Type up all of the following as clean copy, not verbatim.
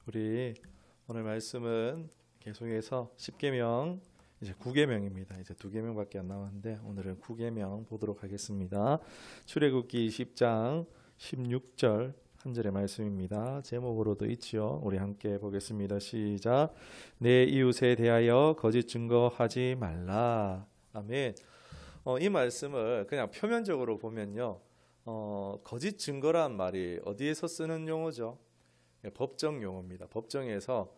우리 오늘 말씀은 계속해서 10계명 이제 9계명입니다. 이제 2계명밖에 안 남았는데 오늘은 9계명 보도록 하겠습니다. 출애굽기 10장 16절 한 절의 말씀입니다. 제목으로도 있지요. 우리 함께 보겠습니다. 시작. 내 이웃에 대하여 거짓 증거하지 말라. 아멘. 이 말씀을 그냥 표면적으로 보면요. 거짓 증거란 말이 어디에서 쓰는 용어죠? 법정 용어입니다. 법정에서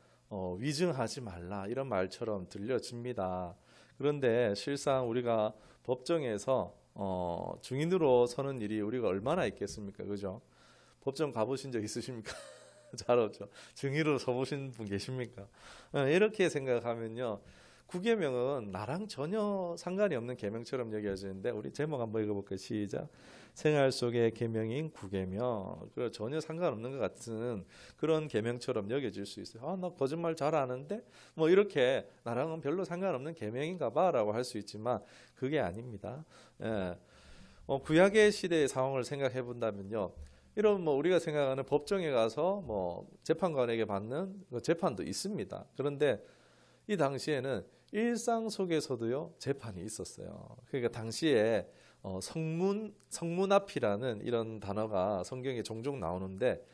위증하지 말라 이런 말처럼 들려집니다. 그런데 실상 우리가 법정에서 증인으로 서는 일이 우리가 얼마나 있겠습니까? 그죠? 법정 가보신 적 있으십니까? 잘 없죠. 증인으로 서보신 분 계십니까? 이렇게 생각하면요. 9계명은 나랑 전혀 상관이 없는 계명처럼 여겨지는데 우리 제목 한번 읽어볼까요? 시작. 생활 속의 계명인 9계명. 그 전혀 상관없는 것 같은 그런 계명처럼 여겨질 수 있어요. 나 거짓말 잘하는데 뭐 이렇게 나랑은 별로 상관없는 계명인가 봐라고 할 수 있지만 그게 아닙니다. 구약의 시대의 상황을 생각해 본다면요. 이런 우리가 생각하는 법정에 가서 재판관에게 받는 재판도 있습니다. 그런데 이 당시에는 일상 속에서도요 재판이 있었어요. 그러니까 당시에 성문 앞이라는 이런 단어가 성경에 종종 나오는데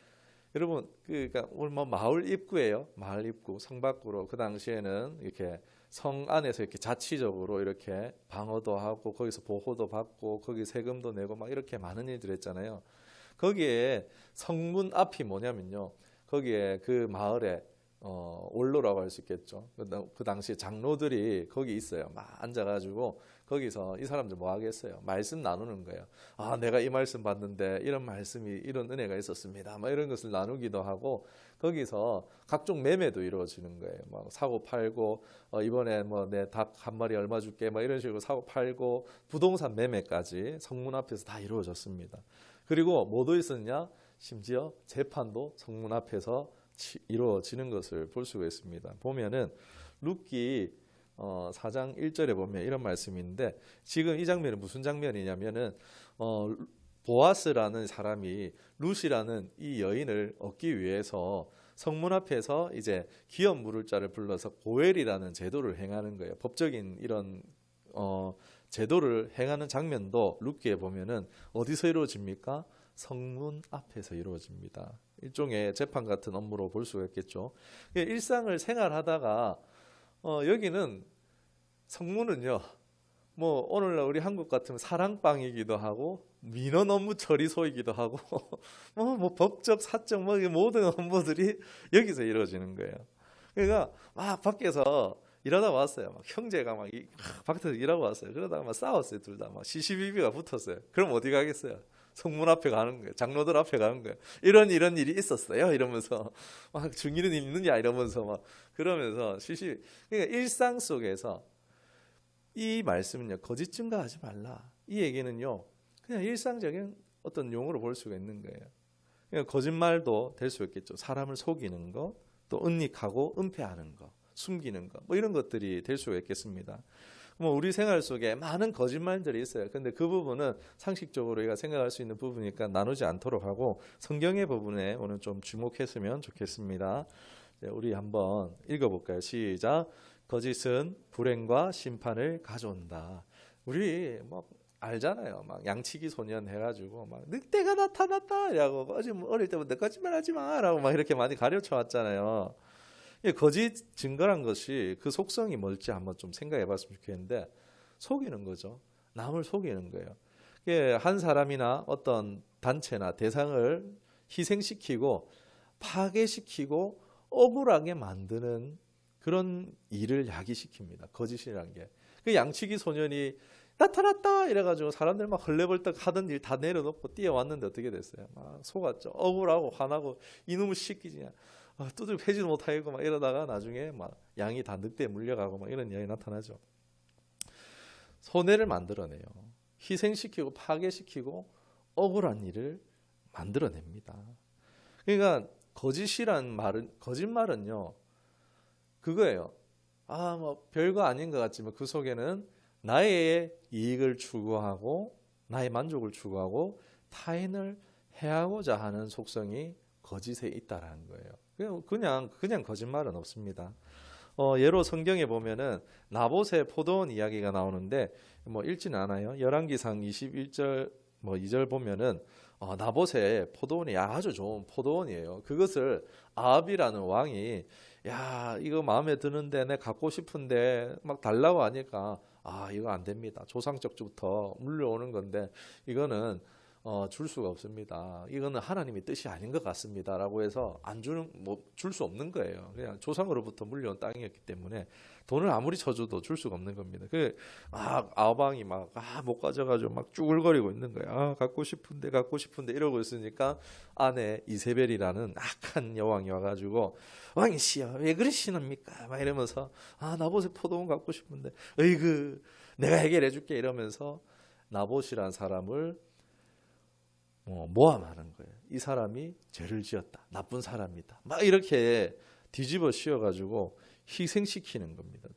여러분 그러니까 오늘 마을 입구예요. 마을 입구 성 밖으로 그 당시에는 이렇게 성 안에서 이렇게 자치적으로 이렇게 방어도 하고 거기서 보호도 받고 거기 세금도 내고 막 이렇게 많은 일들 했잖아요. 거기에 성문 앞이 뭐냐면요. 거기에 그 마을에 원로라고 할 수 있겠죠. 그 당시에 장로들이 거기 있어요. 막 앉아가지고 거기서 이 사람들 뭐 하겠어요? 말씀 나누는 거예요. 내가 이 말씀 봤는데 이런 말씀이 이런 은혜가 있었습니다. 막 이런 것을 나누기도 하고 거기서 각종 매매도 이루어지는 거예요. 막 사고 팔고 이번에 내 닭 한 마리 얼마 줄게 막 이런 식으로 사고 팔고 부동산 매매까지 성문 앞에서 다 이루어졌습니다. 그리고 뭐도 있었냐? 심지어 재판도 성문 앞에서 이루어지는 것을 볼 수가 있습니다. 보면은 룻기 4장 1절에 보면 이런 말씀이 있는데 지금 이 장면은 무슨 장면이냐면은 보아스라는 사람이 룻이라는 이 여인을 얻기 위해서 성문 앞에서 이제 기업 물을 자를 불러서 고엘이라는 제도를 행하는 거예요. 법적인 이런 제도를 행하는 장면도 룻기에 보면은 어디서 이루어집니까? 성문 앞에서 이루어집니다. 일종의 재판 같은 업무로 볼 수가 있겠죠. 일상을 생활하다가 여기는 성문은요. 오늘날 우리 한국 같으면 사랑방이기도 하고 민원 업무 처리소이기도 하고 법적, 사적 모든 업무들이 여기서 이루어지는 거예요. 그러니까 막 밖에서 일하다 왔어요. 막 형제가 막 밖에서 일하고 왔어요. 그러다가 막 싸웠어요. 둘 다 막 시시비비가 붙었어요. 그럼 어디 가겠어요? 성문 앞에 가는 거예요. 장로들 앞에 가는 거예요. 이런 일이 있었어요. 이러면서 막 증인은 있느냐 이러면서 막 그러면서 그러니까 일상 속에서 이 말씀은요. 거짓 증거하지 말라. 이 얘기는요. 그냥 일상적인 어떤 용어로 볼 수가 있는 거예요. 그러니까 거짓말도 될 수 있겠죠. 사람을 속이는 거, 또 은닉하고 은폐하는 거, 숨기는 거, 이런 것들이 될 수가 있겠습니다. 우리 생활 속에 많은 거짓말들이 있어요. 근데 그 부분은 상식적으로 우리가 생각할 수 있는 부분이니까 나누지 않도록 하고 성경의 부분에 오늘 좀 주목했으면 좋겠습니다. 우리 한번 읽어볼까요? 시작. 거짓은 불행과 심판을 가져온다. 우리 알잖아요. 막 양치기 소년 해가지고 막 늑대가 나타났다 이라고 어릴 때부터 거짓말 하지 마라고 막 이렇게 많이 가르쳐 왔잖아요. 거짓 증거란 것이 그 속성이 뭘지 한번 좀 생각해 봤으면 좋겠는데 속이는 거죠. 남을 속이는 거예요. 한 사람이나 어떤 단체나 대상을 희생시키고 파괴시키고 억울하게 만드는 그런 일을 야기시킵니다. 거짓이라는 게. 그 양치기 소년이 나타났다 이래가지고 사람들 막 헐레벌떡 하던 일 다 내려놓고 뛰어왔는데 어떻게 됐어요? 막 속았죠. 억울하고 화나고 이놈을 시키지. 두들 패지도 못하고 막 이러다가 나중에 막 양이 다 늑대에 물려가고 막 이런 일이 나타나죠. 손해를 만들어내요. 희생시키고 파괴시키고 억울한 일을 만들어냅니다. 그러니까 거짓말은요 그거예요. 별거 아닌 것 같지만 그 속에는 나의 이익을 추구하고 나의 만족을 추구하고 타인을 해하고자 하는 속성이 거짓에 있다라는 거예요. 그냥 거짓말은 없습니다. 예로 성경에 보면은 나봇의 포도원 이야기가 나오는데 뭐 읽지는 않아요. 열왕기상 21절 뭐 2절 보면은 나봇의 포도원이 아주 좋은 포도원이에요. 그것을 아합이라는 왕이 야 이거 마음에 드는데 내 갖고 싶은데 막 달라고 하니까 이거 안 됩니다. 조상적부터 물려오는 건데 이거는 줄 수가 없습니다. 이거는 하나님의 뜻이 아닌 것 같습니다라고 해서 안 주는 뭐 줄 수 없는 거예요. 그냥 조상으로부터 물려온 땅이었기 때문에 돈을 아무리 쳐줘도 줄 수가 없는 겁니다. 아방이 막 못 가져가지고 막 쭈글거리고 있는 거예요. 갖고 싶은데 이러고 있으니까 아내 이세벨이라는 악한 여왕이 와가지고 왕이시여 왜 그러시옵니까? 막 이러면서 나봇의 포도원 갖고 싶은데 어이구 내가 해결해 줄게 이러면서 나봇이라는 사람을 모함하는 거예요. 이 사람이 죄를 지었다. 나쁜 사람이다. 막 이렇게 뒤집어 씌워가지고 희생시키는 겁니다.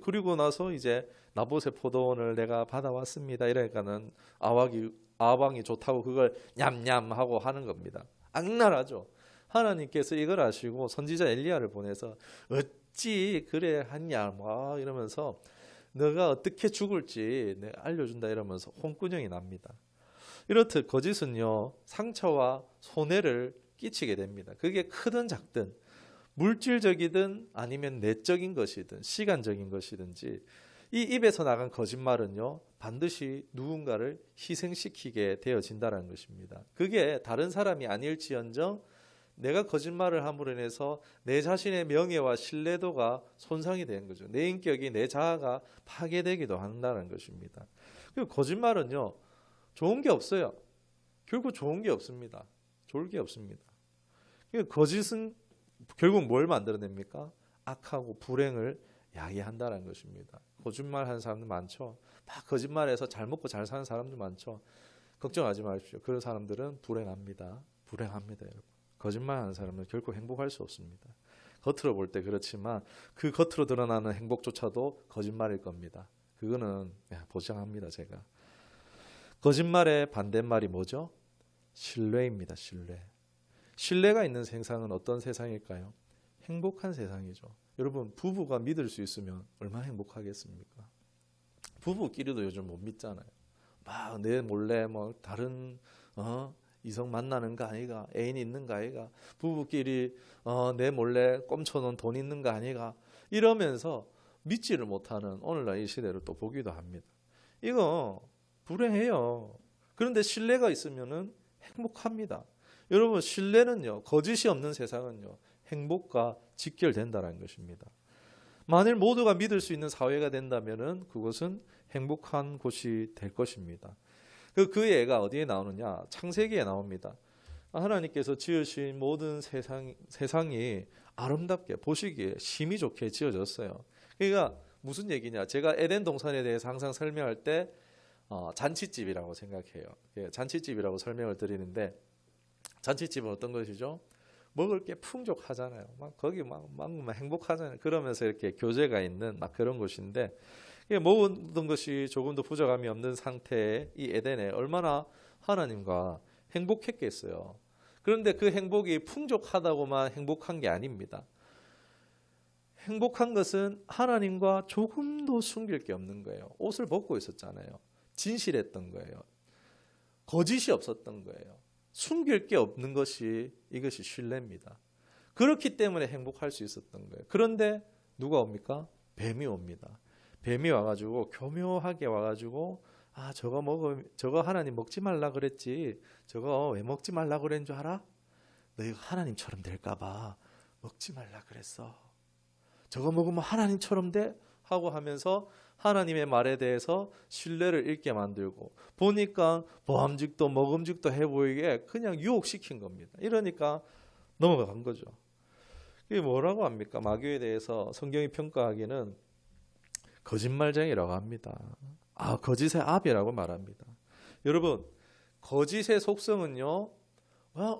그리고 나서 이제 나봇의 포도원을 내가 받아왔습니다. 이러니까는 아방이 좋다고 그걸 냠냠하고 하는 겁니다. 악랄하죠. 하나님께서 이걸 아시고 선지자 엘리야를 보내서 어찌 그래 하냐 막 이러면서 너가 어떻게 죽을지 내가 알려준다 이러면서 홍군형이 납니다. 이렇듯 거짓은요 상처와 손해를 끼치게 됩니다. 그게 크든 작든 물질적이든 아니면 내적인 것이든 시간적인 것이든지 이 입에서 나간 거짓말은요 반드시 누군가를 희생시키게 되어진다는 것입니다. 그게 다른 사람이 아닐지언정 내가 거짓말을 함으로 인해서 내 자신의 명예와 신뢰도가 손상이 되는 거죠. 내 인격이 내 자아가 파괴되기도 한다는 것입니다. 그리고 거짓말은요 좋은 게 없어요. 결국 좋은 게 없습니다. 좋을 게 없습니다. 거짓은 결국 뭘 만들어냅니까? 악하고 불행을 야기한다는 것입니다. 거짓말하는 사람들 많죠. 막 거짓말해서 잘 먹고 잘 사는 사람들 많죠. 걱정하지 마십시오. 그런 사람들은 불행합니다. 여러분. 거짓말하는 사람은 결코 행복할 수 없습니다. 겉으로 볼 때 그렇지만 그 겉으로 드러나는 행복조차도 거짓말일 겁니다. 그거는 보장합니다. 제가. 거짓말의 반대말이 뭐죠? 신뢰입니다. 신뢰가 있는 세상은 어떤 세상일까요? 행복한 세상이죠. 여러분 부부가 믿을 수 있으면 얼마나 행복하겠습니까? 부부끼리도 요즘 못 믿잖아요. 막 내 몰래 뭐 다른 이성 만나는 거 아니가? 애인 있는 거 아니가? 부부끼리 내 몰래 꼼쳐놓은 돈 있는 거 아니가? 이러면서 믿지를 못하는 오늘날 이 시대를 또 보기도 합니다. 이거 불행해요. 그런데 신뢰가 있으면은 행복합니다. 여러분 신뢰는요 거짓이 없는 세상은요 행복과 직결된다는 것입니다. 만일 모두가 믿을 수 있는 사회가 된다면은 그것은 행복한 곳이 될 것입니다. 그 예가 어디에 나오느냐? 창세기에 나옵니다. 하나님께서 지으신 모든 세상이 아름답게 보시기에 심히 좋게 지어졌어요. 그러니까 무슨 얘기냐? 제가 에덴 동산에 대해서 항상 설명할 때 잔치집이라고 생각해요. 잔치집이라고 설명을 드리는데 잔치집은 어떤 것이죠? 먹을 게 풍족하잖아요. 막 거기 막 행복하잖아요. 그러면서 이렇게 교제가 있는 막 그런 곳인데 모든 것이 조금도 부족함이 없는 상태의 이 에덴에 얼마나 하나님과 행복했겠어요. 그런데 그 행복이 풍족하다고만 행복한 게 아닙니다. 행복한 것은 하나님과 조금도 숨길 게 없는 거예요. 옷을 벗고 있었잖아요. 진실했던 거예요. 거짓이 없었던 거예요. 숨길 게 없는 이것이 신뢰입니다. 그렇기 때문에 행복할 수 있었던 거예요. 그런데 누가 옵니까? 뱀이 옵니다. 뱀이 와가지고 교묘하게 와가지고 저거 하나님 먹지 말라 그랬지. 저거 왜 먹지 말라 그랬는 줄 알아? 너희가 하나님처럼 될까봐 먹지 말라 그랬어. 저거 먹으면 하나님처럼 돼? 하고 하면서 하나님의 말에 대해서 신뢰를 잃게 만들고 보니까 보암직도 먹음직도 해보이게 그냥 유혹시킨 겁니다. 이러니까 넘어간 거죠. 이게 뭐라고 합니까? 마귀에 대해서 성경이 평가하기는 거짓말쟁이라고 합니다. 거짓의 아비라고 말합니다. 여러분 거짓의 속성은요.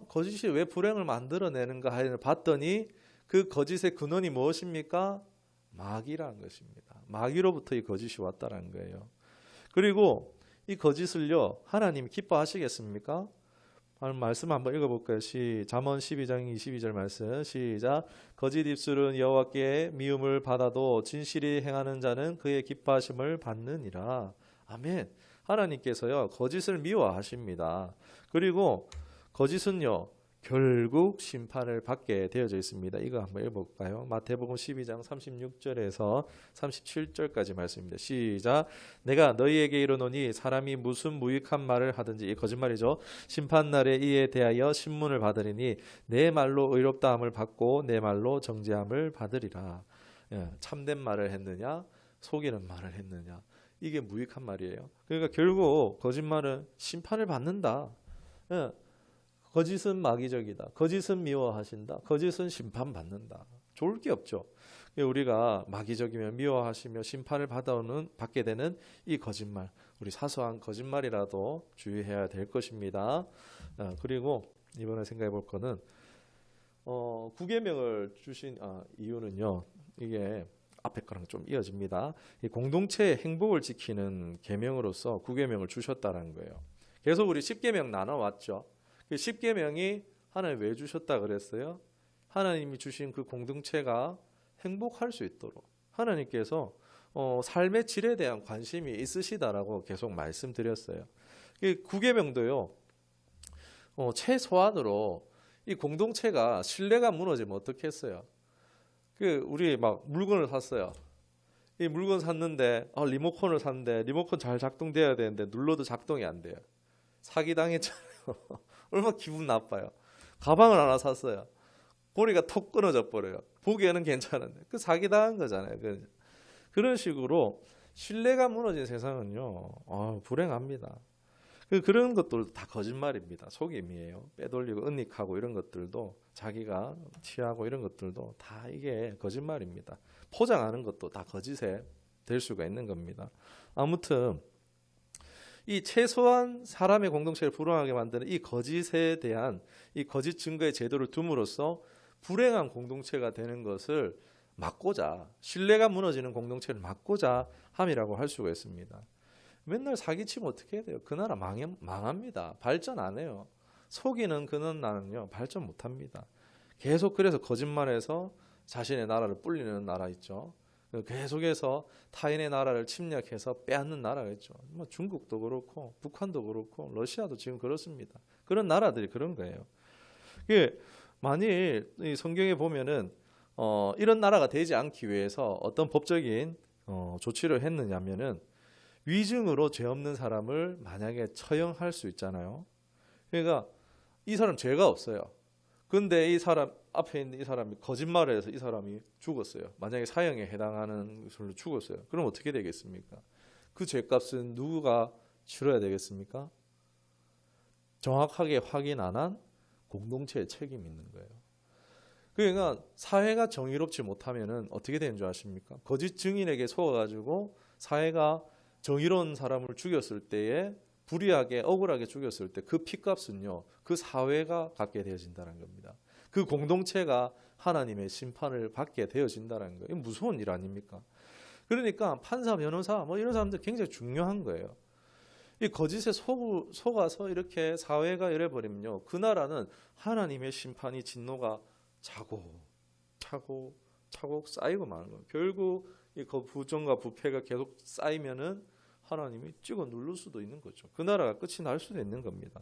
거짓이 왜 불행을 만들어내는가 하여 봤더니 그 거짓의 근원이 무엇입니까? 마귀라는 것입니다. 마귀로부터 이 거짓이 왔다는 거예요. 그리고 이 거짓을요 하나님 기뻐하시겠습니까? 말씀 한번 읽어볼까요? 잠언 12장 22절 말씀 시작. 거짓 입술은 여호와께 미움을 받아도 진실이 행하는 자는 그의 기뻐하심을 받느니라. 아멘. 하나님께서요 거짓을 미워하십니다. 그리고 거짓은요 결국 심판을 받게 되어져 있습니다. 이거 한번 읽어볼까요? 마태복음 12장 36절에서 37절까지 말씀입니다. 시작. 내가 너희에게 이르노니 사람이 무슨 무익한 말을 하든지, 이 거짓말이죠, 심판날에 이에 대하여 신문을 받으리니 내 말로 의롭다함을 받고 내 말로 정죄함을 받으리라. 참된 말을 했느냐 속이는 말을 했느냐, 이게 무익한 말이에요. 그러니까 결국 거짓말은 심판을 받는다. 거짓은 마귀적이다. 거짓은 미워하신다. 거짓은 심판받는다. 좋을 게 없죠. 우리가 마귀적이며 미워하시며 심판을 받게 되는 이 거짓말, 우리 사소한 거짓말이라도 주의해야 될 것입니다. 그리고 이번에 생각해 볼 거는 구계명을 주신 이유는요, 이게 앞에 거랑 좀 이어집니다. 이 공동체의 행복을 지키는 계명으로서 구계명을 주셨다는 거예요. 계속 우리 10계명 나눠왔죠. 그 10계명이 하나님 왜 주셨다 그랬어요? 하나님이 주신 그 공동체가 행복할 수 있도록 하나님께서 삶의 질에 대한 관심이 있으시다라고 계속 말씀드렸어요. 그 9계명도요 최소한으로 이 공동체가 신뢰가 무너지면 어떻겠어요? 우리 막 물건을 샀어요. 이 물건 샀는데 리모컨을 샀는데 리모컨 잘 작동돼야 되는데 눌러도 작동이 안 돼요. 사기당했잖아요. 얼마나 기분 나빠요. 가방을 하나 샀어요. 고리가 톡 끊어져 버려요. 보기에는 괜찮은데 그 사기당한 거잖아요. 그런 식으로 신뢰가 무너진 세상은요 불행합니다. 그런 것들도 다 거짓말입니다. 속임이에요. 빼돌리고 은닉하고 이런 것들도, 자기가 취하고 이런 것들도 다 이게 거짓말입니다. 포장하는 것도 다 거짓에 될 수가 있는 겁니다. 아무튼 이 최소한 사람의 공동체를 불행하게 만드는 이 거짓에 대한 이 거짓 증거의 제도를 둠으로써 불행한 공동체가 되는 것을 막고자, 신뢰가 무너지는 공동체를 막고자 함이라고 할 수가 있습니다. 맨날 사기치면 어떻게 해야 돼요? 그 나라 망합니다. 발전 안 해요. 속이는 그 나라는요 발전 못합니다. 계속 그래서 거짓말해서 자신의 나라를 불리는 나라 있죠. 계속해서 타인의 나라를 침략해서 빼앗는 나라가 있죠. 중국도 그렇고 북한도 그렇고 러시아도 지금 그렇습니다. 그런 나라들이 그런 거예요. 만일 이 성경에 보면은 이런 나라가 되지 않기 위해서 어떤 법적인 조치를 했느냐면은 위증으로 죄 없는 사람을 만약에 처형할 수 있잖아요. 그러니까 이 사람 죄가 없어요. 근데 이 사람 앞에 있는 이 사람이 거짓말을 해서 이 사람이 죽었어요. 만약에 사형에 해당하는 것으로 죽었어요. 그럼 어떻게 되겠습니까? 그 죄값은 누가 치러야 되겠습니까? 정확하게 확인 안 한 공동체의 책임이 있는 거예요. 그러니까 사회가 정의롭지 못하면은 어떻게 되는 줄 아십니까? 거짓 증인에게 속아가지고 사회가 정의로운 사람을 죽였을 때에, 불의하게 억울하게 죽였을 때 그 피값은요 그 사회가 갖게 되어진다는 겁니다. 그 공동체가 하나님의 심판을 받게 되어진다는 거예요. 이거 무서운 일 아닙니까? 그러니까 판사, 변호사 이런 사람들 굉장히 중요한 거예요. 이 거짓에 속아서 이렇게 사회가 이래버리면요 그 나라는 하나님의 심판이, 진노가 차곡 쌓이고 마는 거예요. 결국 이 부정과 부패가 계속 쌓이면은 하나님이 찍어 누를 수도 있는 거죠. 그 나라가 끝이 날 수도 있는 겁니다.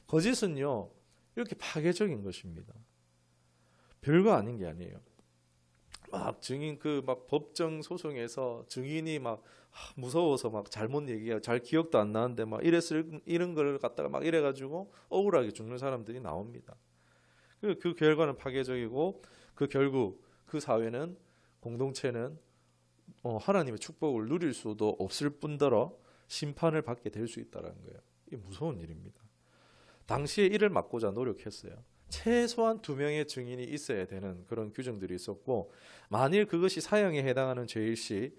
거짓은요 이렇게 파괴적인 것입니다. 별거 아닌 게 아니에요. 막 증인 막 법정 소송에서 증인이 막 무서워서 막 잘못 얘기해요. 잘 기억도 안 나는데 막 이런 걸 갖다가 막 이래가지고 억울하게 죽는 사람들이 나옵니다. 그 결과는 파괴적이고 결국 그 사회는, 공동체는 하나님의 축복을 누릴 수도 없을 뿐더러 심판을 받게 될 수 있다는 거예요. 이게 무서운 일입니다. 당시에 이를 막고자 노력했어요. 최소한 2명의 증인이 있어야 되는 그런 규정들이 있었고, 만일 그것이 사형에 해당하는 죄일 시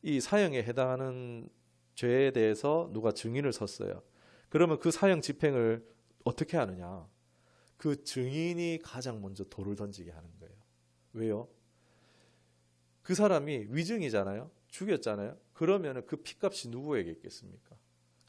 이 사형에 해당하는 죄에 대해서 누가 증인을 섰어요. 그러면 그 사형 집행을 어떻게 하느냐? 그 증인이 가장 먼저 돌을 던지게 하는 거예요. 왜요? 그 사람이 위증이잖아요. 죽였잖아요. 그러면 그 피값이 누구에게 있겠습니까?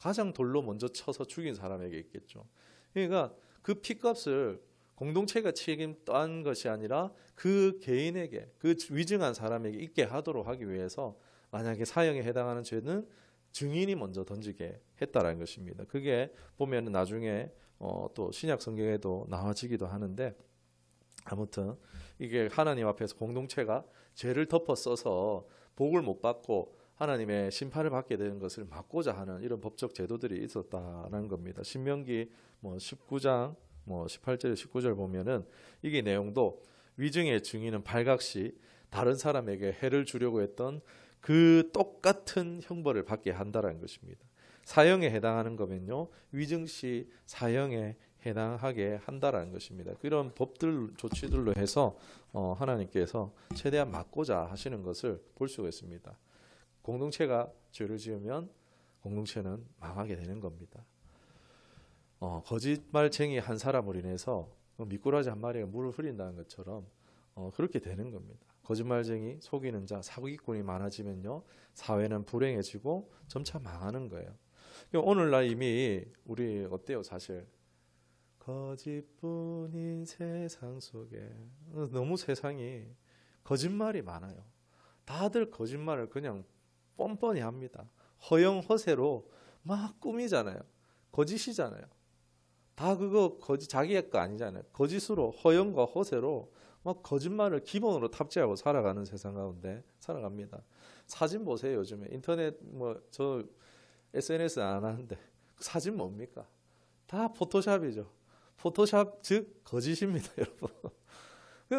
가장 돌로 먼저 쳐서 죽인 사람에게 있겠죠. 그러니까 그 피값을 공동체가 책임한 것이 아니라 그 개인에게, 그 위증한 사람에게 있게 하도록 하기 위해서 만약에 사형에 해당하는 죄는 증인이 먼저 던지게 했다라는 것입니다. 그게 보면 나중에 또 신약 성경에도 나와지기도 하는데, 아무튼 이게 하나님 앞에서 공동체가 죄를 덮어 써서 복을 못 받고 하나님의 심판을 받게 되는 것을 막고자 하는 이런 법적 제도들이 있었다는 겁니다. 신명기 19장 18절 19절 보면은 이게 내용도 위증의 증인은 발각시 다른 사람에게 해를 주려고 했던 그 똑같은 형벌을 받게 한다는 것입니다. 사형에 해당하는 거면요, 위증시 사형에 해당하게 한다라는 것입니다. 그런 법들 조치들로 해서 하나님께서 최대한 막고자 하시는 것을 볼 수가 있습니다. 공동체가 죄를 지으면 공동체는 망하게 되는 겁니다. 거짓말쟁이 한 사람으로 인해서 미꾸라지 한 마리가 물을 흐린다는 것처럼 그렇게 되는 겁니다. 거짓말쟁이, 속이는 자, 사기꾼이 많아지면요, 사회는 불행해지고 점차 망하는 거예요. 오늘날 이미 우리 어때요? 사실 거짓뿐인 세상 속에 너무 세상이 거짓말이 많아요. 다들 거짓말을 그냥 뻔뻔히 합니다. 허영허세로 막 꾸미잖아요. 거짓이잖아요. 다 그거 자기의 거 아니잖아요. 거짓으로, 허영과 허세로 막 거짓말을 기본으로 탑재하고 살아가는 세상 가운데 살아갑니다. 사진 보세요. 요즘에 인터넷 저 SNS 안 하는데 사진 뭡니까? 다 포토샵이죠. 포토샵 즉 거짓입니다, 여러분.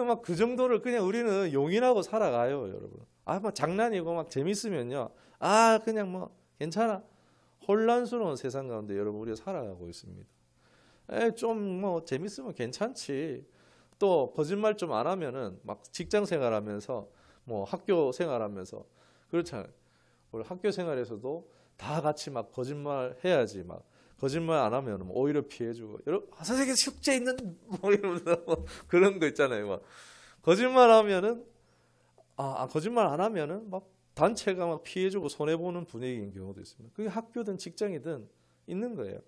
막 그 정도를 그냥 우리는 용인하고 살아가요, 여러분. 막 장난이고 막 재밌으면요, 그냥 괜찮아. 혼란스러운 세상 가운데 여러분 우리가 살아가고 있습니다. 좀 재밌으면 괜찮지. 또 거짓말 좀 안 하면은 막 직장 생활하면서 학교 생활하면서 그렇잖아요. 우리 학교 생활에서도 다 같이 막 거짓말 해야지, 막 거짓말 안 하면 오히려 피해주고, 여러분 선생님 숙제 있는 이러면서 그런 거 있잖아요. 막 거짓말 하면은 거짓말 안 하면은 막 단체가 막 피해주고 손해 보는 분위기인 경우도 있습니다. 그게 학교든 직장이든 있는 거예요.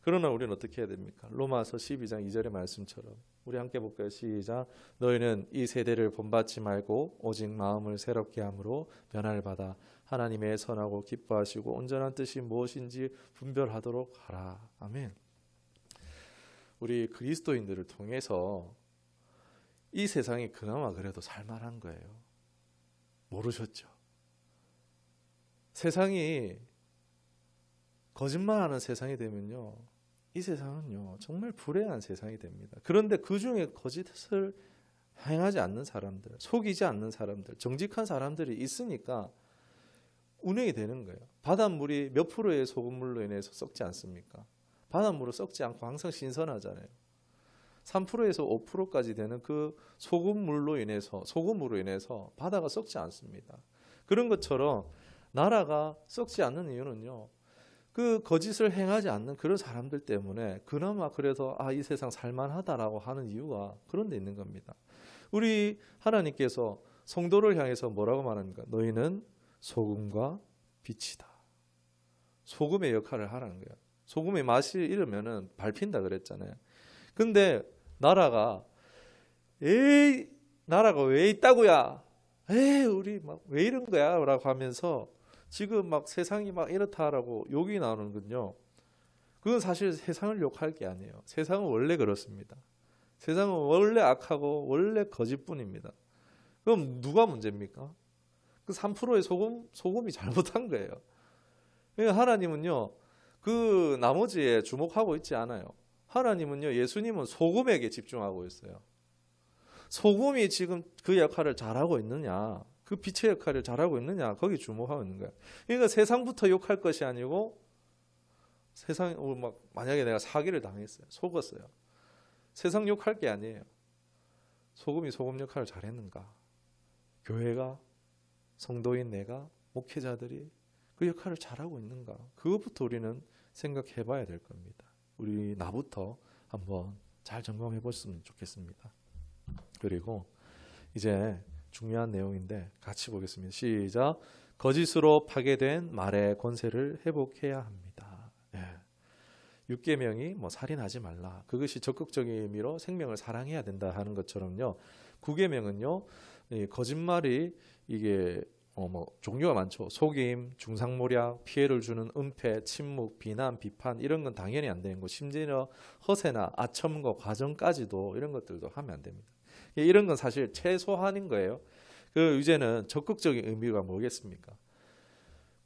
그러나 우리는 어떻게 해야 됩니까? 로마서 12장 2절의 말씀처럼 우리 함께 볼까요? 시작. 너희는 이 세대를 본받지 말고 오직 마음을 새롭게 함으로 변화를 받아 하나님의 선하고 기뻐하시고 온전한 뜻이 무엇인지 분별하도록 하라. 아멘. 우리 그리스도인들을 통해서 이 세상이 그나마 그래도 살만한 거예요. 모르셨죠? 세상이 거짓말하는 세상이 되면요, 이 세상은요 정말 불행한 세상이 됩니다. 그런데 그 중에 거짓을 행하지 않는 사람들, 속이지 않는 사람들, 정직한 사람들이 있으니까 운행이 되는 거예요. 바닷물이 몇 프로의 소금물로 인해서 썩지 않습니까? 바닷물은 썩지 않고 항상 신선하잖아요. 3%에서 5%까지 되는 그 소금으로 인해서 바다가 썩지 않습니다. 그런 것처럼 나라가 썩지 않는 이유는요, 그 거짓을 행하지 않는 그런 사람들 때문에 그나마 그래서 이 세상 살만하다라고 하는 이유가 그런 데 있는 겁니다. 우리 하나님께서 성도를 향해서 뭐라고 말합니까? 너희는 소금과 빛이다. 소금의 역할을 하라는 거예요. 소금의 맛이 잃으면은 밟힌다 그랬잖아요. 근데 나라가 왜 있다고야? 우리 막 왜 이런 거야? 라고 하면서 지금 막 세상이 막 이렇다라고 욕이 나오는군요. 그건 사실 세상을 욕할 게 아니에요. 세상은 원래 그렇습니다. 세상은 원래 악하고 원래 거짓뿐입니다. 그럼 누가 문제입니까? 그 3%의 소금이 잘못한 거예요. 그러니까 하나님은요, 그 나머지에 주목하고 있지 않아요. 하나님은요, 예수님은 소금에게 집중하고 있어요. 소금이 지금 그 역할을 잘하고 있느냐, 그 빛의 역할을 잘하고 있느냐, 거기 주목하고 있는 거예요. 그러니까 세상부터 욕할 것이 아니고, 만약에 내가 사기를 당했어요, 속았어요. 세상 욕할 게 아니에요. 소금이 소금 역할을 잘했는가? 교회가, 성도인 내가, 목회자들이 그 역할을 잘하고 있는가? 그것부터 우리는 생각해 봐야 될 겁니다. 우리 나부터 한번 잘 점검해 보셨으면 좋겠습니다. 그리고 이제 중요한 내용인데 같이 보겠습니다. 시작. 거짓으로 파괴된 말의 권세를 회복해야 합니다. 예. 6계명이 뭐 살인하지 말라. 그것이 적극적인 의미로 생명을 사랑해야 된다 하는 것처럼요. 9계명은요. 거짓말이 이게 뭐 종류가 많죠. 속임, 중상모략, 피해를 주는 은폐, 침묵, 비난, 비판 이런 건 당연히 안 되는 거. 심지어 허세나 아첨과 과정까지도 이런 것들도 하면 안 됩니다. 이런 건 사실 최소한인 거예요. 그 이제는 적극적인 의미가 뭐겠습니까?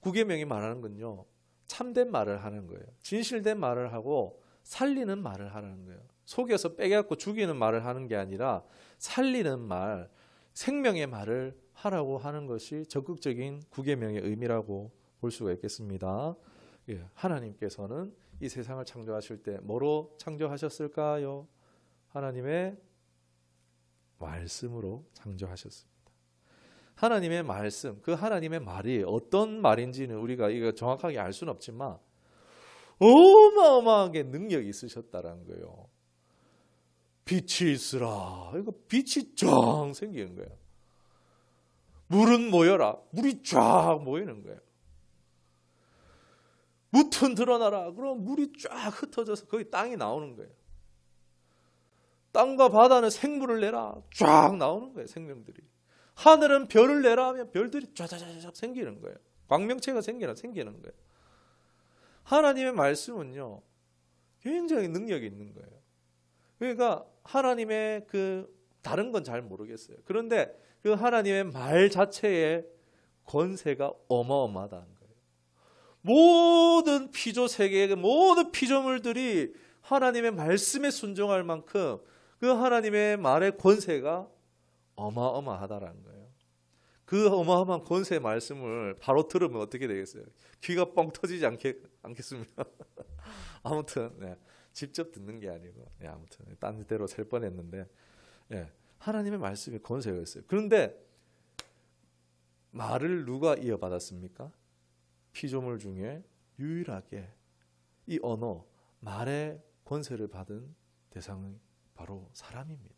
9계명이 말하는 건요. 참된 말을 하는 거예요. 진실된 말을 하고 살리는 말을 하는 거예요. 속여서 빼갖고 죽이는 말을 하는 게 아니라 살리는 말, 생명의 말을 하라고 하는 것이 적극적인 9계명의 의미라고 볼 수가 있겠습니다. 예, 하나님께서는 이 세상을 창조하실 때 뭐로 창조하셨을까요? 하나님의 말씀으로 창조하셨습니다. 하나님의 말씀, 그 하나님의 말이 어떤 말인지는 우리가 이거 정확하게 알 수는 없지만 어마어마하게 능력이 있으셨다라는 거예요. 빛이 있으라. 이거 빛이 쫙 생기는 거예요. 물은 모여라. 물이 쫙 모이는 거예요. 무튼 드러나라. 그럼 물이 쫙 흩어져서 거기 땅이 나오는 거예요. 땅과 바다는 생물을 내라. 쫙 나오는 거예요. 생명들이. 하늘은 별을 내라 하면 별들이 쫙쫙쫙 생기는 거예요. 광명체가 생기는 거예요. 하나님의 말씀은요. 굉장히 능력이 있는 거예요. 그러니까 하나님의 그 다른 건 잘 모르겠어요. 그런데 그 하나님의 말 자체의 권세가 어마어마하다는 거예요. 모든 피조 세계의 모든 피조물들이 하나님의 말씀에 순종할 만큼 그 하나님의 말의 권세가 어마어마하다라는 거예요. 그 어마어마한 권세의 말씀을 바로 들으면 어떻게 되겠어요? 귀가 뻥 터지지 않겠습니까? 아무튼 네, 직접 듣는 게 아니고 아무튼 딴 데로 셀 뻔했는데 하나님의 말씀이 권세가 있어요. 그런데 말을 누가 이어받았습니까? 피조물 중에 유일하게 이 언어, 말의 권세를 받은 대상은 바로 사람입니다.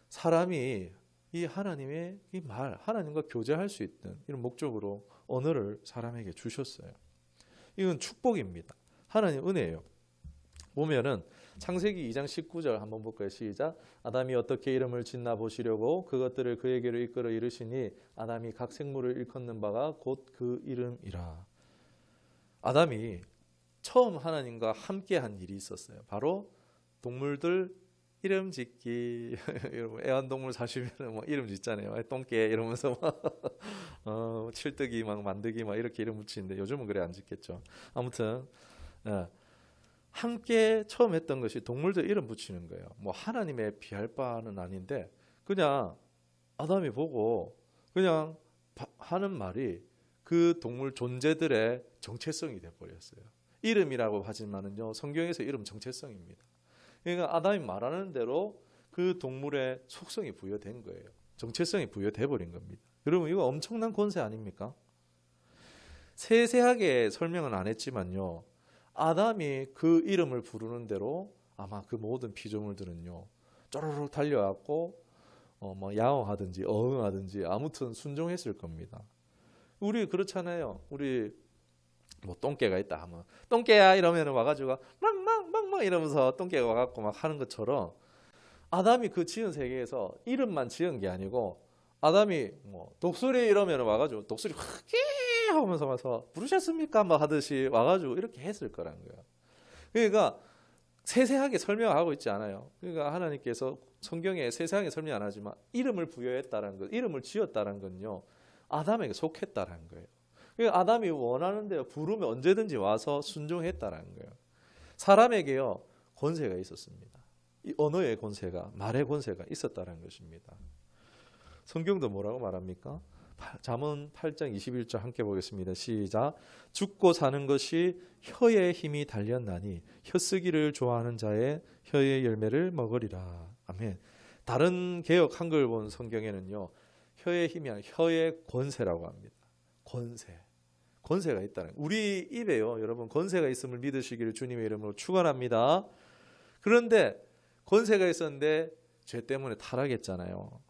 사람이 이 하나님의 이 말, 하나님과 교제할 수 있는 이런 목적으로 언어를 사람에게 주셨어요. 이건 축복입니다. 하나님 은혜예요. 보면은 창세기 2장 19절 한번 볼까요? 시작. 아담이 어떻게 이름을 짓나 보시려고 그것들을 그에게로 이끌어 이르시니 아담이 각 생물을 일컫는 바가 곧 그 이름이라. 아담이 처음 하나님과 함께한 일이 있었어요. 바로 동물들 이름 짓기. 여러분 애완동물 사시면 뭐 이름 짓잖아요. 똥개 이러면서 칠뜨기 막 만드기 막 이렇게 이름 붙이는데 요즘은 그래 안 짓겠죠. 아무튼 함께 처음 했던 것이 동물들 이름 붙이는 거예요. 뭐 하나님의 비할 바는 아닌데 그냥 아담이 보고 그냥 하는 말이 그 동물 존재들의 정체성이 돼버렸어요. 이름이라고 하지만은요 성경에서 이름 정체성입니다. 그러니까 아담이 말하는 대로 그 동물의 속성이 부여된 거예요. 정체성이 부여돼 버린 겁니다. 여러분 이거 엄청난 권세 아닙니까? 세세하게 설명은 안 했지만요. 아담이 그 이름을 부르는 대로 아마 그 모든 피조물들은요. 쪼르륵 달려왔고 뭐 야옹하든지 어흥하든지 아무튼 순종했을 겁니다. 우리 그렇잖아요. 우리 뭐 똥개가 있다 하면 똥개야 이러면 와가지고 막막막막 이러면서 똥개가 와갖고 막 하는 것처럼 아담이 그 지은 세계에서 이름만 지은 게 아니고 아담이 뭐 독수리 이러면 와가지고 독수리 끼 하면서 와서 부르셨습니까? 막 하듯이 와가지고 이렇게 했을 거라는 거예요. 그러니까 세세하게 설명하고 있지 않아요. 그러니까 하나님께서 성경에 세세하게 설명 안 하지만 이름을 부여했다는 것, 이름을 지었다는 건요 아담에게 속했다는 거예요. 그러니까 아담이 원하는 대로 부르면 언제든지 와서 순종했다는 거예요. 사람에게요 권세가 있었습니다. 이 언어의 권세가, 말의 권세가 있었다는 것입니다. 성경도 뭐라고 말합니까? 잠언 8장 21절 함께 보겠습니다. 시작. 죽고 사는 것이 혀의 힘이 달렸나니 혀쓰기를 좋아하는 자의 혀의 열매를 먹으리라. 아멘. 다른 개역 한글 본 성경에는요. 혀의 힘이 아니라 혀의 권세라고 합니다. 권세가 있다는 거예요. 우리 입에요. 여러분 권세가 있음을 믿으시기를 주님의 이름으로 축원합니다. 그런데 권세가 있었는데 죄 때문에 타락했잖아요.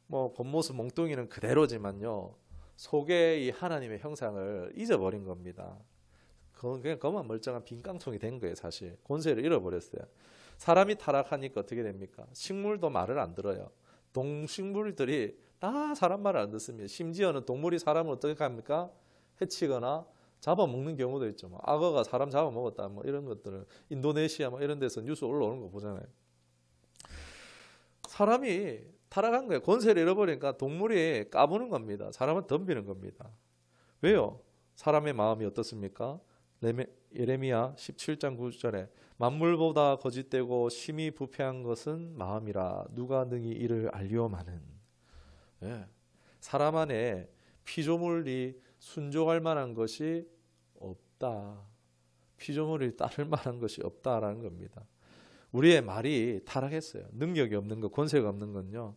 뭐 겉모습 몽뚱이는 그대로지만요. 속에 이 하나님의 형상을 잊어버린 겁니다. 그냥 그만 멀쩡한 빈 깡통이 된 거예요. 사실 권세를 잃어버렸어요. 사람이 타락하니까 어떻게 됩니까? 식물도 말을 안 들어요. 동식물들이 다 사람 말을 안 듣습니다. 심지어는 동물이 사람을 어떻게 합니까? 해치거나 잡아먹는 경우도 있죠. 뭐 악어가 사람 잡아먹었다, 뭐 이런 것들은 인도네시아 뭐 이런 데서 뉴스 올라오는 거 보잖아요. 사람이 타락한 거예요. 권세를 잃어버리니까 동물이 까부는 겁니다. 사람은 덤비는 겁니다. 왜요? 사람의 마음이 어떻습니까? 예레미야 17장 9절에 만물보다 거짓되고 심히 부패한 것은 마음이라 누가 능히 이를 알리오마는. 예. 사람 안에 피조물이 순종할 만한 것이 없다. 피조물이 따를 만한 것이 없다라는 겁니다. 우리의 말이 타락했어요. 능력이 없는 것, 권세가 없는 건요.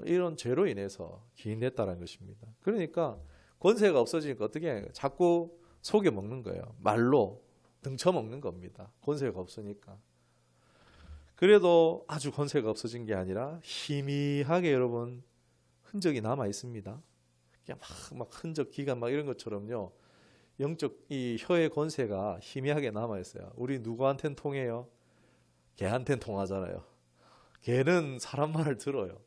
이런 죄로 인해서 기인됐다는 것입니다. 그러니까 권세가 없어지니까 어떻게 해요? 자꾸 속여 먹는 거예요. 말로 등쳐먹는 겁니다. 권세가 없으니까. 그래도 아주 권세가 없어진 게 아니라 희미하게 여러분 흔적이 남아 있습니다. 그냥 막 흔적, 기간 막 이런 것처럼요. 영적 이 혀의 권세가 희미하게 남아 있어요. 우리 누구한테는 통해요? 개한테는 통하잖아요. 개는 사람 말을 들어요.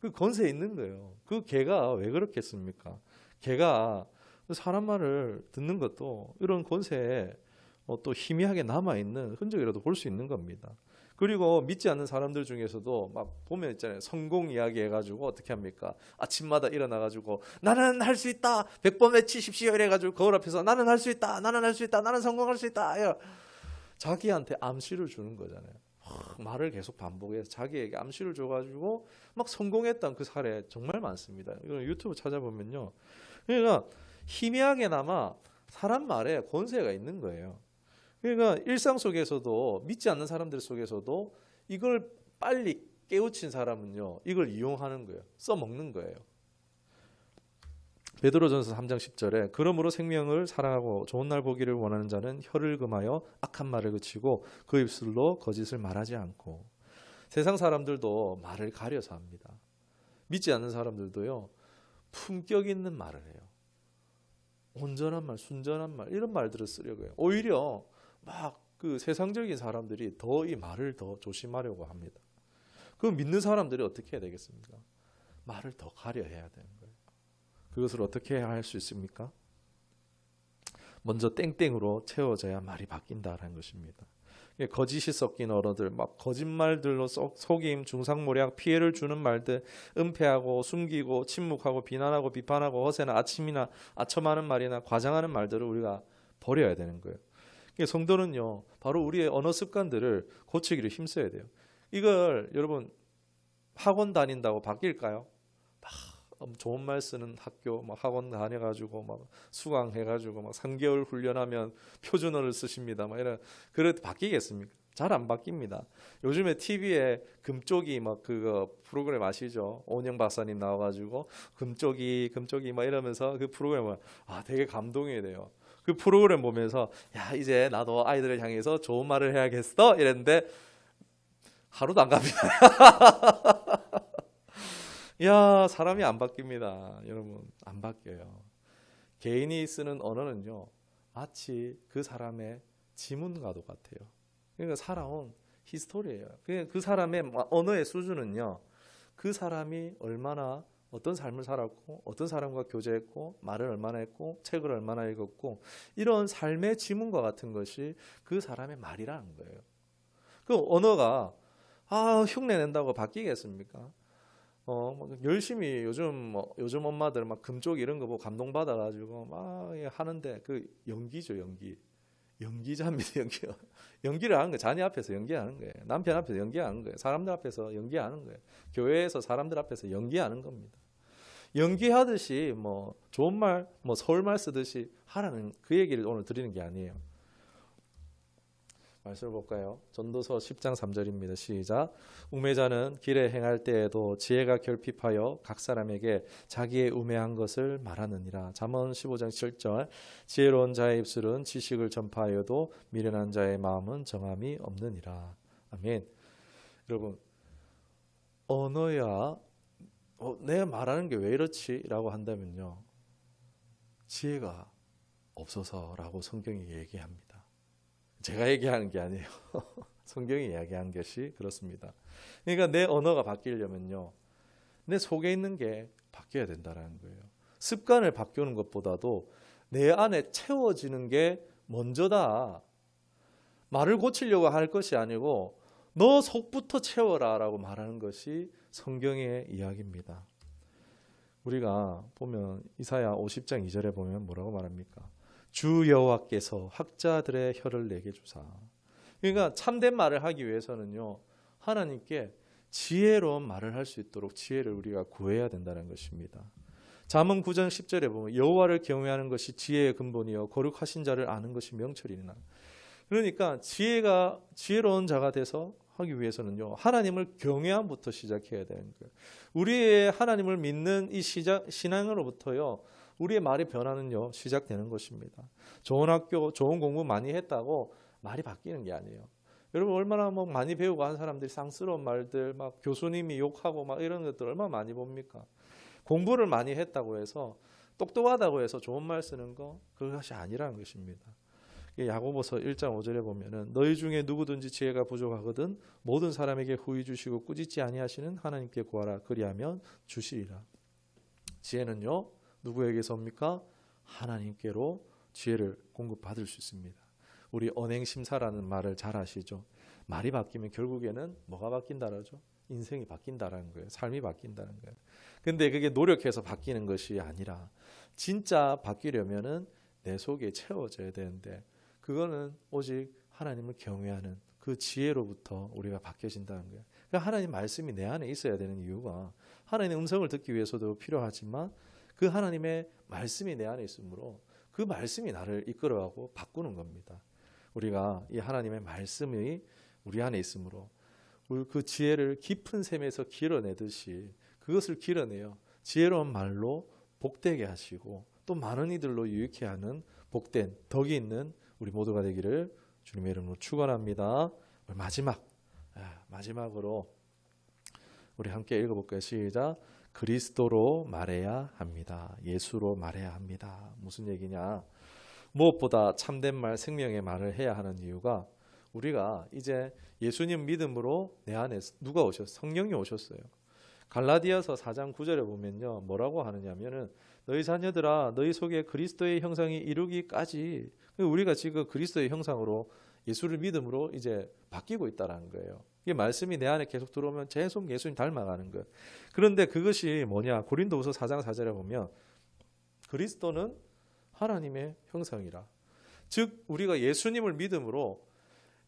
그 권세 있는 거예요. 그 개가 왜 그렇겠습니까? 개가 사람 말을 듣는 것도 이런 권세에 또 희미하게 남아있는 흔적이라도 볼 수 있는 겁니다. 그리고 믿지 않는 사람들 중에서도 막 보면 있잖아요. 성공 이야기 해가지고 어떻게 합니까? 아침마다 일어나가지고 나는 할 수 있다. 100번 외치십시오. 이래가지고 거울 앞에서 나는 할 수 있다. 나는 할 수 있다. 나는 성공할 수 있다. 자기한테 암시를 주는 거잖아요. 말을 계속 반복해서 자기에게 암시를 줘가지고 막 성공했던 그 사례 정말 많습니다. 이거 유튜브 찾아보면요. 그러니까 희미하게나마 사람 말에 권세가 있는 거예요. 그러니까 일상 속에서도 믿지 않는 사람들 속에서도 이걸 빨리 깨우친 사람은요. 이걸 이용하는 거예요. 써먹는 거예요. 베드로전서 3장 10절에 그러므로 생명을 사랑하고 좋은 날 보기를 원하는 자는 혀를 금하여 악한 말을 그치고 그 입술로 거짓을 말하지 않고. 세상 사람들도 말을 가려서 합니다. 믿지 않는 사람들도요. 품격 있는 말을 해요. 온전한 말, 순전한 말 이런 말들을 쓰려고 해요. 오히려 막 그 세상적인 사람들이 더 이 말을 더 조심하려고 합니다. 그 믿는 사람들이 어떻게 해야 되겠습니까? 말을 더 가려해야 되는 거예요. 그것을 어떻게 할 수 있습니까? 먼저 땡땡으로 채워져야 말이 바뀐다라는 것입니다. 거짓이 섞인 언어들, 막 거짓말들로 속임, 중상모략, 피해를 주는 말들, 은폐하고 숨기고 침묵하고 비난하고 비판하고 허세나 아첨하는 말이나 과장하는 말들을 우리가 버려야 되는 거예요. 성도는요, 바로 우리의 언어 습관들을 고치기를 힘써야 돼요. 이걸 여러분 학원 다닌다고 바뀔까요? 좋은 말 쓰는 학교, 막 학원 다녀가지고 막 수강해가지고 막 3개월 훈련하면 표준어를 쓰십니다. 막 이런 그래도 바뀌겠습니까? 잘 안 바뀝니다. 요즘에 TV에 금쪽이 막 그거 프로그램 아시죠? 오은영 박사님 나와가지고 금쪽이 막 이러면서 그 프로그램을 되게 감동이 돼요. 그 프로그램 보면서 야 이제 나도 아이들을 향해서 좋은 말을 해야겠어 이랬는데 하루도 안 갑니다. 야, 사람이 안 바뀝니다. 여러분, 안 바뀌어요. 개인이 쓰는 언어는요, 마치 그 사람의 지문과도 같아요. 그러니까 살아온 히스토리예요. 그 사람의 언어의 수준은요, 그 사람이 얼마나 어떤 삶을 살았고, 어떤 사람과 교제했고, 말을 얼마나 했고, 책을 얼마나 읽었고, 이런 삶의 지문과 같은 것이 그 사람의 말이라는 거예요. 그 언어가 흉내 낸다고 바뀌겠습니까? 열심히 요즘 엄마들 막 금쪽 이런 거 보고 감동받아가지고 막 하는데 그 연기죠, 연기. 연기자입니다, 연기요. 연기를 하는 거예요. 자녀 앞에서 연기하는 거예요. 남편 앞에서 연기하는 거예요. 사람들 앞에서 연기하는 거예요. 교회에서 사람들 앞에서 연기하는 겁니다. 연기하듯이 뭐 좋은 말, 뭐 서울말 쓰듯이 하라는 그 얘기를 오늘 드리는 게 아니에요. 말씀을 볼까요? 전도서 10장 3절입니다. 시작. 우매자는 길에 행할 때에도 지혜가 결핍하여 각 사람에게 자기의 우매한 것을 말하느니라. 잠언 15장 7절. 지혜로운 자의 입술은 지식을 전파하여도 미련한 자의 마음은 정함이 없느니라. 아멘. 여러분, 언어야 내가 말하는 게 왜 이렇지? 라고 한다면요, 지혜가 없어서라고 성경이 얘기합니다. 제가 얘기하는 게 아니에요. 성경이 이야기한 것이 그렇습니다. 그러니까 내 언어가 바뀌려면요, 내 속에 있는 게 바뀌어야 된다는 거예요. 습관을 바꾸는 것보다도 내 안에 채워지는 게 먼저다. 말을 고치려고 할 것이 아니고 너 속부터 채워라 라고 말하는 것이 성경의 이야기입니다. 우리가 보면 이사야 50장 2절에 보면 뭐라고 말합니까? 주 여호와께서 학자들의 혀를 내게 주사. 그러니까 참된 말을 하기 위해서는요, 하나님께 지혜로운 말을 할 수 있도록 지혜를 우리가 구해야 된다는 것입니다. 잠언 9장 10절에 보면 여호와를 경외하는 것이 지혜의 근본이요 거룩하신 자를 아는 것이 명철이나. 그러니까 지혜로운 자가 돼서 하기 위해서는요, 하나님을 경외함부터 시작해야 되는 거예요. 우리의 하나님을 믿는 이 신앙으로부터요, 우리의 말의 변화는요 시작되는 것입니다. 좋은 학교, 좋은 공부 많이 했다고 말이 바뀌는 게 아니에요. 여러분 얼마나 뭐 많이 배우고 한 사람들이 쌍스러운 말들, 막 교수님이 욕하고 막 이런 것들 얼마나 많이 봅니까? 공부를 많이 했다고 해서, 똑똑하다고 해서 좋은 말 쓰는 거, 그것이 아니라는 것입니다. 야고보서 1장 5절에 보면은 너희 중에 누구든지 지혜가 부족하거든 모든 사람에게 후히 주시고 꾸짖지 아니하시는 하나님께 구하라 그리하면 주시리라. 지혜는요 누구에게서 옵니까? 하나님께로 지혜를 공급받을 수 있습니다. 우리 언행심사라는 말을 잘 아시죠? 말이 바뀌면 결국에는 뭐가 바뀐다라죠? 인생이 바뀐다라는 거예요. 삶이 바뀐다는 거예요. 근데 그게 노력해서 바뀌는 것이 아니라 진짜 바뀌려면은 내 속에 채워져야 되는데, 그거는 오직 하나님을 경외하는 그 지혜로부터 우리가 바뀌어진다는 거예요. 그러니까 하나님 말씀이 내 안에 있어야 되는 이유가, 하나님의 음성을 듣기 위해서도 필요하지만 그 하나님의 말씀이 내 안에 있으므로 그 말씀이 나를 이끌어가고 바꾸는 겁니다. 우리가 이 하나님의 말씀이 우리 안에 있으므로 그 지혜를 깊은 샘에서 길어내듯이 그것을 길어내요 지혜로운 말로 복되게 하시고 또 많은 이들로 유익해 하는 복된 덕이 있는 우리 모두가 되기를 주님의 이름으로 축원합니다. 마지막으로 우리 함께 읽어볼까요? 시작. 그리스도로 말해야 합니다. 예수로 말해야 합니다. 무슨 얘기냐? 무엇보다 참된 말, 생명의 말을 해야 하는 이유가, 우리가 이제 예수님 믿음으로 내 안에 누가 오셨어요? 성령이 오셨어요. 갈라디아서 4장 9절에 보면요, 뭐라고 하느냐면은 너희 자녀들아 너희 속에 그리스도의 형상이 이루기까지, 우리가 지금 그리스도의 형상으로 예수를 믿음으로 이제 바뀌고 있다라는 거예요. 이게 말씀이 내 안에 계속 들어오면 계속 예수님 닮아가는 거예요. 그런데 그것이 뭐냐? 고린도후서 4장 4절에 보면 그리스도는 하나님의 형상이라. 즉 우리가 예수님을 믿음으로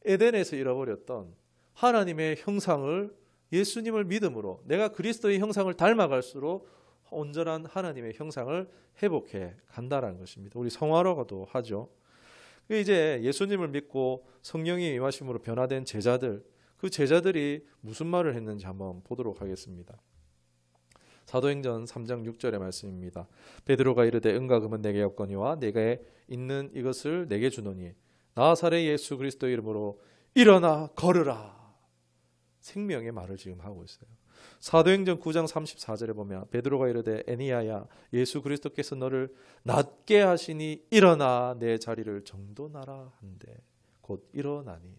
에덴에서 잃어버렸던 하나님의 형상을, 예수님을 믿음으로 내가 그리스도의 형상을 닮아갈수록 온전한 하나님의 형상을 회복해 간다라는 것입니다. 우리 성화로가도 하죠. 이제 예수님을 믿고 성령이 임하심으로 변화된 제자들, 그 제자들이 무슨 말을 했는지 한번 보도록 하겠습니다. 사도행전 3장 6절의 말씀입니다. 베드로가 이르되 은과 금은 내게 없거니와 내게 있는 이것을 내게 주노니 나사렛 예수 그리스도 이름으로 일어나 걸으라. 생명의 말을 지금 하고 있어요. 사도행전 9장 34절에 보면 베드로가 이르되 에니야야 예수 그리스도께서 너를 낫게 하시니 일어나 내 자리를 정돈하라 한데 곧 일어나니.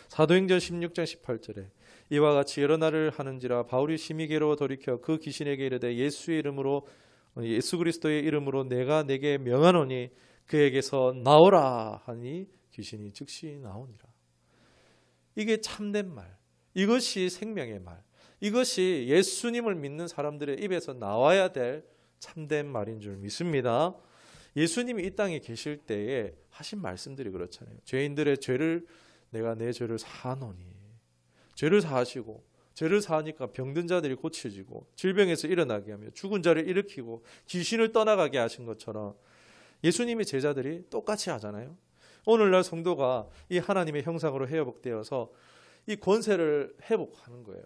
사도행전 16장 18절에 이와 같이 여러 날을 하는지라 바울이 심히 괴로워 돌이켜 그 귀신에게 이르되 예수의 이름으로, 예수 그리스도의 이름으로 내가 내게 명하노니 그에게서 나오라 하니 귀신이 즉시 나오니라. 이게 참된 말, 이것이 생명의 말, 이것이 예수님을 믿는 사람들의 입에서 나와야 될 참된 말인 줄 믿습니다. 예수님이 이 땅에 계실 때에 하신 말씀들이 그렇잖아요. 죄인들의 죄를 내가 내 죄를 사하노니, 죄를 사하시고 죄를 사하니까 병든 자들이 고쳐지고 질병에서 일어나게 하며 죽은 자를 일으키고 귀신을 떠나가게 하신 것처럼 예수님의 제자들이 똑같이 하잖아요. 오늘날 성도가 이 하나님의 형상으로 회복되어서 이 권세를 회복하는 거예요.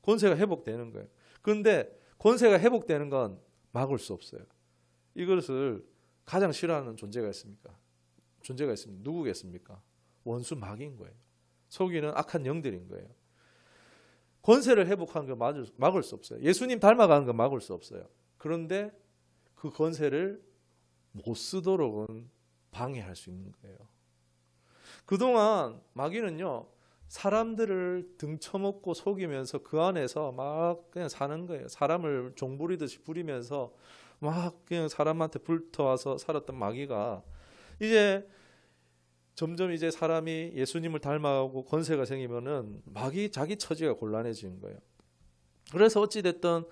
권세가 회복되는 거예요. 그런데 권세가 회복되는 건 막을 수 없어요. 이것을 가장 싫어하는 존재가 있습니까? 존재가 있습니다. 누구겠습니까? 원수 마귀인 거예요. 속이는 악한 영들인 거예요. 권세를 회복하는 거 막을 수 없어요. 예수님 닮아가는 거 막을 수 없어요. 그런데 그 권세를 못 쓰도록은 방해할 수 있는 거예요. 그동안 마귀는요, 사람들을 등쳐먹고 속이면서 그 안에서 막 그냥 사는 거예요. 사람을 종부리듯이 부리면서 막 그냥 사람한테 불터와서 살았던 마귀가 이제 점점 이제 사람이 예수님을 닮아가고 권세가 생기면은 마귀 자기 처지가 곤란해지는 거예요. 그래서 어찌됐든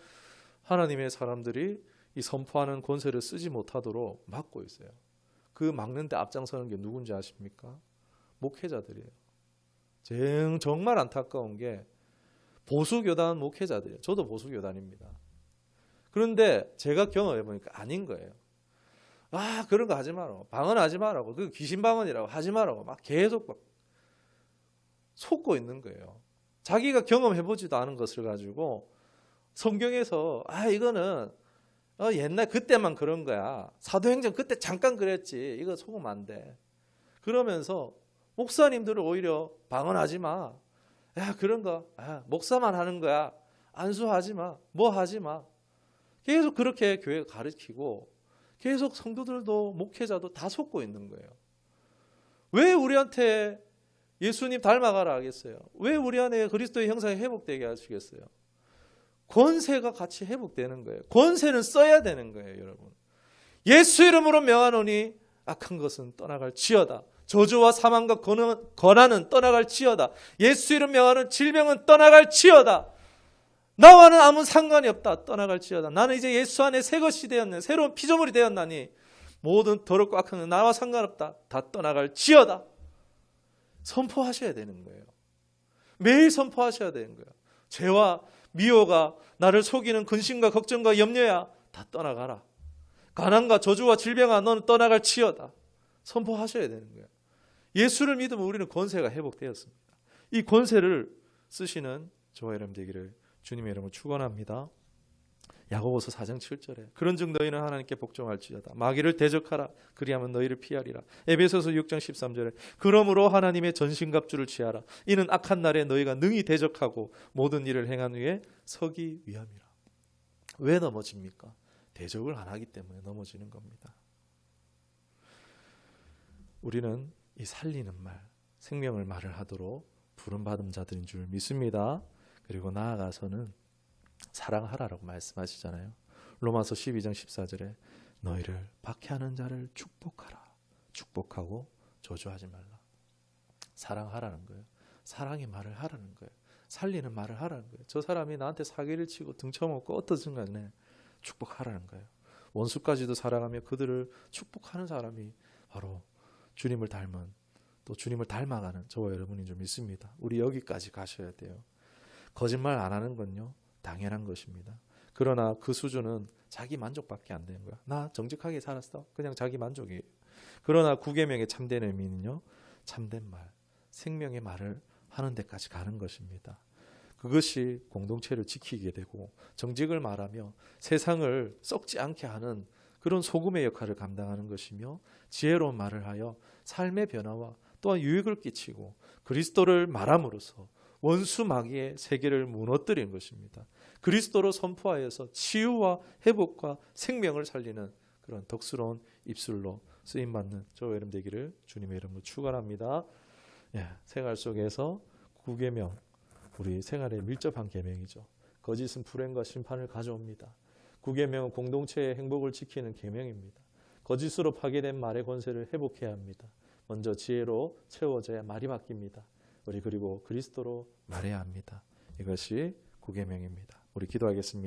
하나님의 사람들이 이 선포하는 권세를 쓰지 못하도록 막고 있어요. 그 막는데 앞장서는 게 누군지 아십니까? 목회자들이에요. 정말 안타까운 게 보수교단 목회자들이에요. 저도 보수교단입니다. 그런데 제가 경험해 보니까 아닌 거예요. 아, 그런 거 하지 마라. 방언하지 마라고. 그 귀신 방언이라고 하지 마라고 막 계속 막 속고 있는 거예요. 자기가 경험해 보지도 않은 것을 가지고 성경에서 이거는 옛날 그때만 그런 거야. 사도행전 그때 잠깐 그랬지. 이거 속으면 안 돼. 그러면서 목사님들은 오히려 방언하지 마. 야, 그런 거 목사만 하는 거야. 안수하지 마. 뭐 하지 마. 계속 그렇게 교회가 가르치고 계속 성도들도 목회자도 다 속고 있는 거예요. 왜 우리한테 예수님 닮아가라 하겠어요? 왜 우리 안에 그리스도의 형상이 회복되게 하시겠어요? 권세가 같이 회복되는 거예요. 권세는 써야 되는 거예요, 여러분. 예수 이름으로 명하노니 악한 것은 떠나갈지어다. 저주와 사망과 고난은 떠나갈지어다. 예수 이름 명하는 질병은 떠나갈지어다. 나와는 아무 상관이 없다. 떠나갈지어다. 나는 이제 예수 안에 새 것이 되었네. 새로운 피조물이 되었나니 모든 더럽고 악한 것은 나와 상관없다. 다 떠나갈지어다. 선포하셔야 되는 거예요. 매일 선포하셔야 되는 거예요. 죄와 미워가 나를 속이는 근심과 걱정과 염려야 다 떠나가라. 가난과 저주와 질병아 너는 떠나갈지어다. 선포하셔야 되는 거예요. 예수를 믿으면 우리는 권세가 회복되었습니다. 이 권세를 쓰시는 저와 여러분 되기를 주님의 이름으로 축원합니다. 야고보서 4장 7절에 그런즉 너희는 하나님께 복종할지어다. 마귀를 대적하라. 그리하면 너희를 피하리라. 에베소서 6장 13절에 그러므로 하나님의 전신갑주를 취하라. 이는 악한 날에 너희가 능히 대적하고 모든 일을 행한 후에 서기 위함이라. 왜 넘어집니까? 대적을 안 하기 때문에 넘어지는 겁니다. 우리는 이 살리는 말, 생명을 말을 하도록 부름받은 자들인 줄 믿습니다. 그리고 나아가서는 사랑하라라고 말씀하시잖아요. 로마서 12장 14절에 너희를 박해하는 자를 축복하라. 축복하고 저주하지 말라. 사랑하라는 거예요. 사랑의 말을 하라는 거예요. 살리는 말을 하라는 거예요. 저 사람이 나한테 사기를 치고 등쳐먹고 어떻든 간에 축복하라는 거예요. 원수까지도 사랑하며 그들을 축복하는 사람이 바로 주님을 닮은, 또 주님을 닮아가는 저와 여러분인 줄 믿습니다. 우리 여기까지 가셔야 돼요. 거짓말 안 하는 건요 당연한 것입니다. 그러나 그 수준은 자기 만족밖에 안 되는 거야. 나 정직하게 살았어. 그냥 자기 만족이에요. 그러나 9계명의 참된 의미는요 참된 말, 생명의 말을 하는 데까지 가는 것입니다. 그것이 공동체를 지키게 되고 정직을 말하며 세상을 썩지 않게 하는 그런 소금의 역할을 감당하는 것이며 지혜로운 말을 하여 삶의 변화와 또한 유익을 끼치고 그리스도를 말함으로써 원수 마귀의 세계를 무너뜨리는 것입니다. 그리스도로 선포하여서 치유와 회복과 생명을 살리는 그런 덕스러운 입술로 쓰임받는 저와 여러분 되기를 주님의 이름으로 축원합니다. 생활 속에서 9계명, 우리 생활에 밀접한 계명이죠. 거짓은 불행과 심판을 가져옵니다. 9계명은 공동체의 행복을 지키는 계명입니다. 거짓으로 파괴된 말의 권세를 회복해야 합니다. 먼저 지혜로 채워져야 말이 바뀝니다. 우리 그리고 그리스도로 말해야 합니다. 이것이 9계명입니다. 우리 기도하겠습니다.